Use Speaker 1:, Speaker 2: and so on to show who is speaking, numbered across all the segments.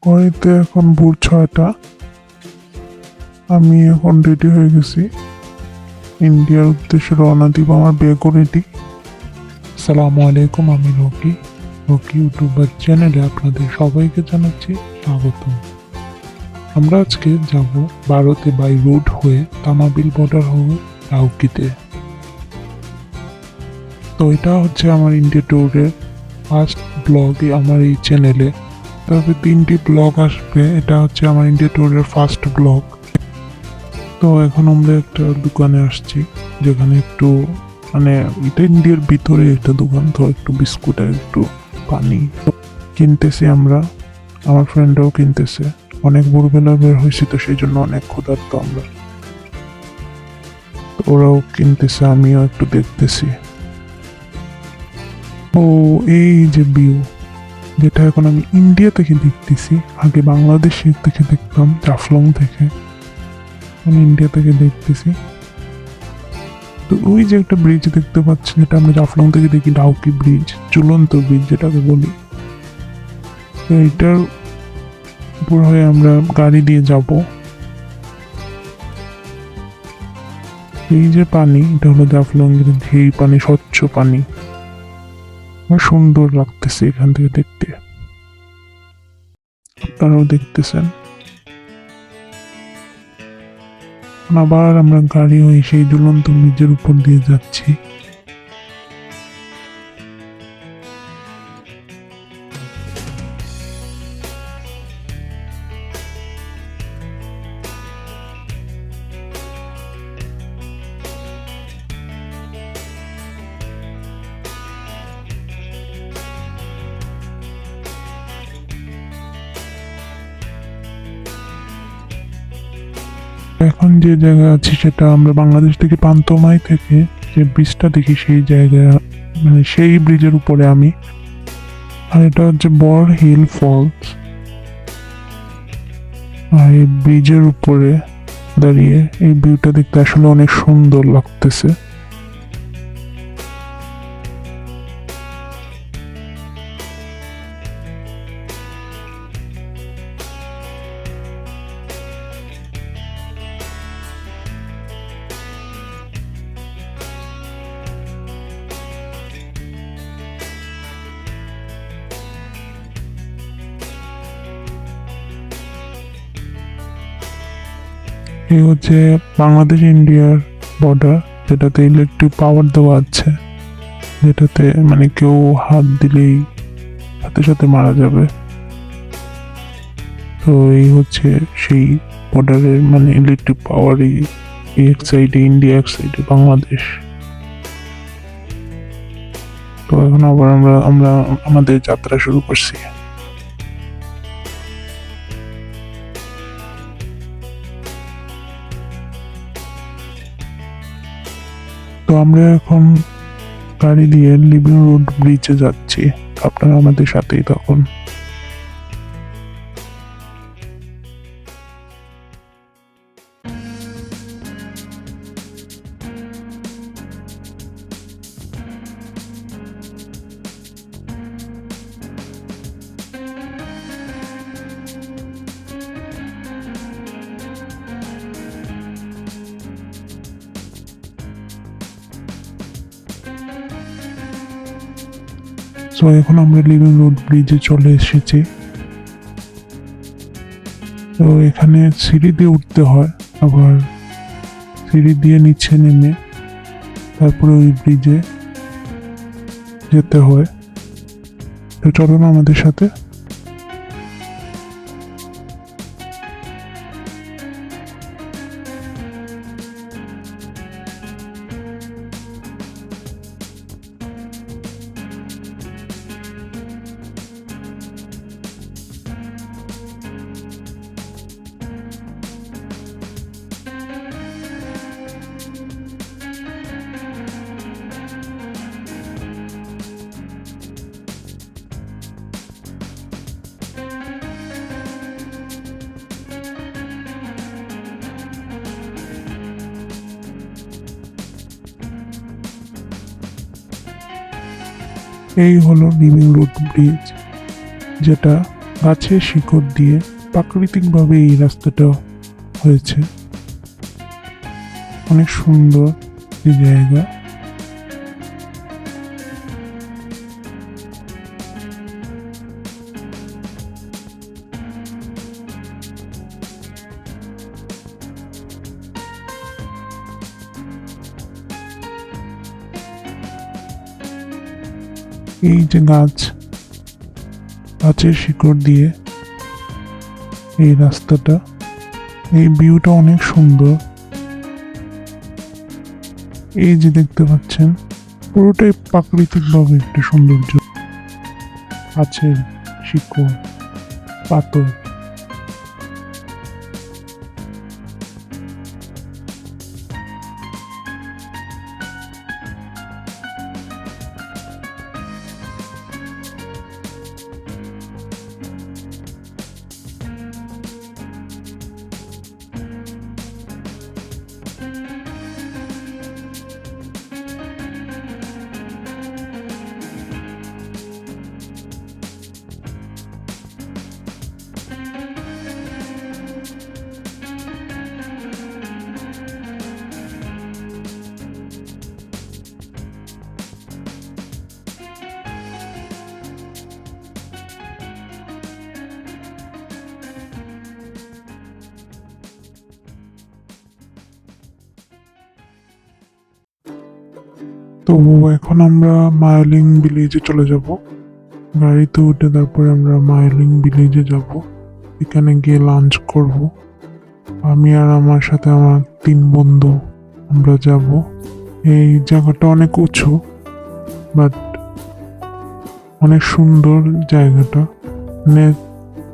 Speaker 1: ঘড়িতে এখন ভোর 6টা। আমি এখন রেডি হয়ে গেছি, ইন্ডিয়ার উদ্দেশ্যে রওনা দিব। আমার ব্যাগও রেডি। আসসালামু আলাইকুম, আমি রকি ইউটিউবার চ্যানেলে আপনাদের সবাইকে জানাচ্ছি স্বাগতম। আমরা আজকে যাব ভারতে বাই রোড হয়ে তামাবিল বর্ডার হয়ে ডাউকিতে। তো এটা হচ্ছে আমার ইন্ডিয়া ট্যুরের ফার্স্ট ব্লগ আমার এই চ্যানেলে। তবে 3টি ব্লগ আসবে, এটা হচ্ছে আমার ইন্ডিয়া ট্যুরের ফার্স্ট ব্লগ। তো এখন আমরা একটা দোকানে আসছি, যেখানে একটু মানে এটা ইন্ডিয়ার ভিতরে একটা দোকান, তো একটু বিস্কুট আর একটু পানি কিনতেছি আমরা, আমার ফ্রেন্ডরাও কিনতেছে। অনেক ভোরবেলা বের হয়েছি, তো সেই জন্য অনেক ক্ষুধার্ত আমরা। তো ওরাও কিনতেছে, আমিও একটু দেখতেছি। ও এই যে ভিউ, যেটা এখন আমি ইন্ডিয়া থেকে দেখতেছি, আগে বাংলাদেশের থেকে দেখতাম জাফলং থেকে, আমি ইন্ডিয়া থেকে দেখতেছি। তো ওই যে একটা ব্রিজ দেখতে পাচ্ছি, যেটা আমরা জাফলং থেকে দেখি, ডাউকি ব্রিজ, ঝুলন্ত ব্রিজ যেটাকে বলি। তো এইটার উপর হয়ে আমরা গাড়ি দিয়ে যাব। এই যে পানি, এটা হলো জাফলং এর ঢেউ পানি, স্বচ্ছ পানি, সুন্দর লাগতেছে এখান থেকে দেখতে। আপনারাও দেখতেছেন। আবার আমরা গাড়ি হয়ে সেই ঝুলন্ত ব্রিজের উপর দিয়ে যাচ্ছি। এখন যে জায়গায় আছি সেটা আমরা বাংলাদেশ থেকে পান্তমাই থেকে যে ব্রিজটা দেখি সেই জায়গায়, মানে সেই ব্রিজের উপরে আমি। আর এটা হচ্ছে বর হিল ফলস। আর এই ব্রিজের উপরে দাঁড়িয়ে এই ভিউটা দেখতে আসলে অনেক সুন্দর লাগতেছে। এই হচ্ছে বাংলাদেশ ইন্ডিয়ার বর্ডার, যেটাতে ইলেকট্রিক পাওয়ার দেওয়া আছে, যেটাতে মানে কেউ হাত দিলেই সাথে সাথে মারা যাবে। তো এই হচ্ছে সেই বর্ডারের মানে ইলেকট্রিক পাওয়ার, এক সাইডে ইন্ডিয়া, এক সাইডে বাংলাদেশ। তো এখন আবার আমরা আমাদের যাত্রা শুরু করছি। তো আমরা এখন গাড়ি দিয়ে লিভিং রোড ব্রিজে যাচ্ছি, আপনারা আমাদের সাথেই থাকুন। তো এখন আমরা লিভিং রোড ব্রিজে চলে এসেছি। তো এখানে সিঁড়ি দিয়ে উঠতে হয়, আবার সিঁড়ি দিয়ে নিচে নেমে তারপরে ওই ব্রিজে যেতে হয়। তো চলুন আমাদের সাথে। এই হলো লিভিং রুট ব্রিজ, যেটা গাছের শিকড় দিয়ে প্রাকৃতিকভাবে এই রাস্তাটা হয়েছে। অনেক সুন্দর এই জায়গা। এই যে গাছের শিকড় দিয়ে এই রাস্তাটা, এই ভিউটা অনেক সুন্দর। এই যে দেখতে পাচ্ছেন পুরোটাই প্রাকৃতিকভাবে একটা সৌন্দর্য, গাছের শিকড়, পাথর। তো এখন আমরা মাইলিং ভিলেজে চলে যাব। গাড়িতে উঠে তারপরে আমরা মাইলিং ভিলেজে যাব। এখানে গিয়ে লাঞ্চ করব। আমি আর আমার সাথে আমার 3 বন্ধু আমরা যাব। এই জায়গাটা অনেক উঁচু, বাট অনেক সুন্দর জায়গাটা। মানে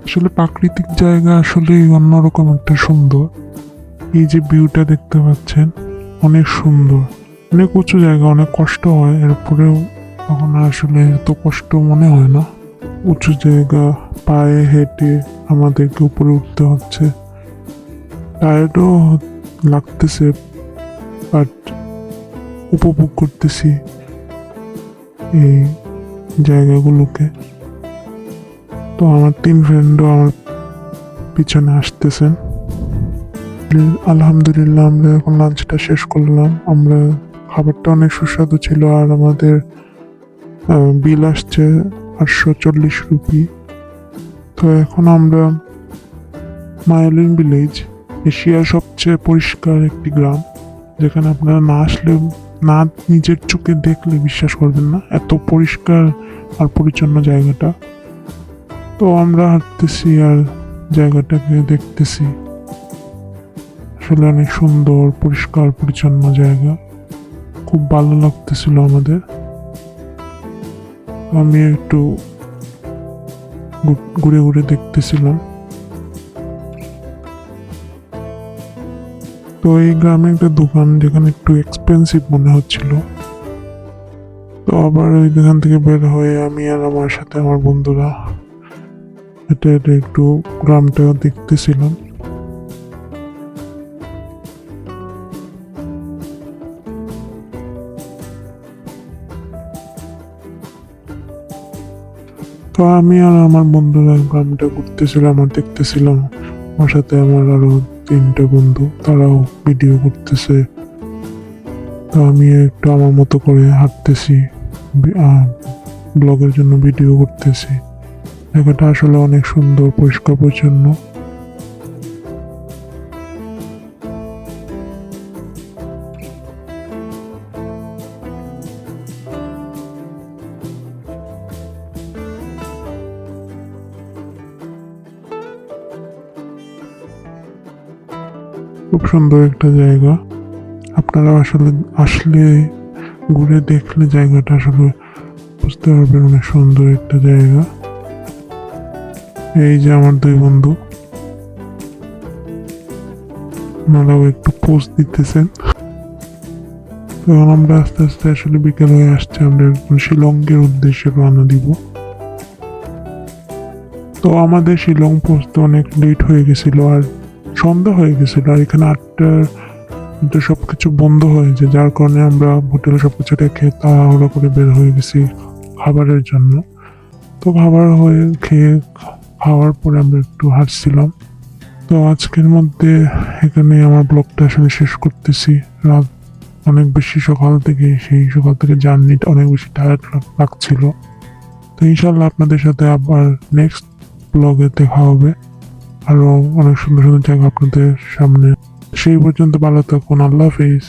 Speaker 1: আসলে প্রাকৃতিক জায়গা আসলে অন্যরকম একটা সুন্দর। এই যে ভিউটা দেখতে পাচ্ছেন অনেক সুন্দর। অনেক উঁচু জায়গা, অনেক কষ্ট হয়, এরপরেও তখন আসলে এত কষ্ট মনে হয় না। উঁচু জায়গা পায়ে হেঁটে আমাদেরকে উপরে উঠতে হচ্ছে, টায়ার্ডও লাগতেছে, বাট উপভোগ করতেছি এই জায়গাগুলোকে। তো আমার 3 ফ্রেন্ডও আমার পিছনে আসতেছেন। আলহামদুলিল্লাহ আমরা এখন লাঞ্চটা শেষ করলাম। খাবারটা অনেক সুস্বাদু ছিল, আর আমাদের বিল আসছে 840 রুপি। তো এখন আমরা মাইলিং ভিলেজ, এশিয়ার সবচেয়ে পরিষ্কার একটি গ্রাম, যেখানে আপনারা না আসলে, না নিজের চোখে দেখলে বিশ্বাস করবেন না, এত পরিষ্কার আর পরিচ্ছন্ন জায়গাটা। তো আমরা হাঁটতেছি আর জায়গাটাকে দেখতেছি। আসলে অনেক সুন্দর, পরিষ্কার পরিচ্ছন্ন জায়গা, খুব ভালো লাগতেছিল আমাদের। আমি একটু ঘুরে ঘুরে দেখতেছিলাম। তো এই গ্রামে একটা দোকান, যেখানে একটু এক্সপেন্সিভ মনে হচ্ছিল। তো আবার ওই দোকান থেকে বের হয়ে আমি আর আমার সাথে আমার বন্ধুরা এটা একটু গ্রামটা দেখতেছিলাম। তো আমি আর আমার বন্ধুরা গ্রামটা ঘুরতেছিলাম আর দেখতেছিলাম। আমার সাথে আমার আরো 3টে বন্ধু, তারাও ভিডিও করতেছে। তো আমি একটু আমার মতো করে হাঁটতেছি, ব্লগের জন্য ভিডিও করতেছি। জায়গাটা আসলে অনেক সুন্দর, পরিষ্কার পরিচ্ছন্ন। খুব সুন্দর একটা জায়গা। আপনারা আসলে ঘুরে দেখলে জায়গাটা আসলে বুঝতে পারবেন, অনেক সুন্দর একটা জায়গা। এই যে আমার 2 বন্ধু, ওনারাও একটু পোস্ট দিতেছেন। তখন আমরা আস্তে আস্তে আসলে বিকেল হয়ে আসছে, আমরা এখন শিলংয়ের উদ্দেশ্যে রওনা দিব। তো আমাদের শিলং পৌঁছতে অনেক লেট হয়ে গেছিল, আর সন্ধ্যা হয়ে গেছিল, আর এখানে 8টার মধ্যে সবকিছু বন্ধ হয়ে যায়, যার কারণে আমরা হোটেলে সবকিছু রেখে তাড়াহুড়ো করে বের হয়ে গেছি খাবারের জন্য। তো খাবার খাওয়ার পরে আমরা একটু হাঁটছিলাম। তো আজকের মধ্যে এখানে আমার ব্লগটা আসলে শেষ করতেছি। রাত অনেক বেশি, সকাল থেকে জার্নিটা অনেক বেশি টায়ার্ড লাগছিল। তো ইনশাল্লাহ আপনাদের সাথে আবার নেক্সট ব্লগে দেখা হবে, আরো অনেক সুন্দর সুন্দর জায়গা আপনাদের সামনে। সেই পর্যন্ত ভালো থাকুন, আল্লাহ হাফেজ।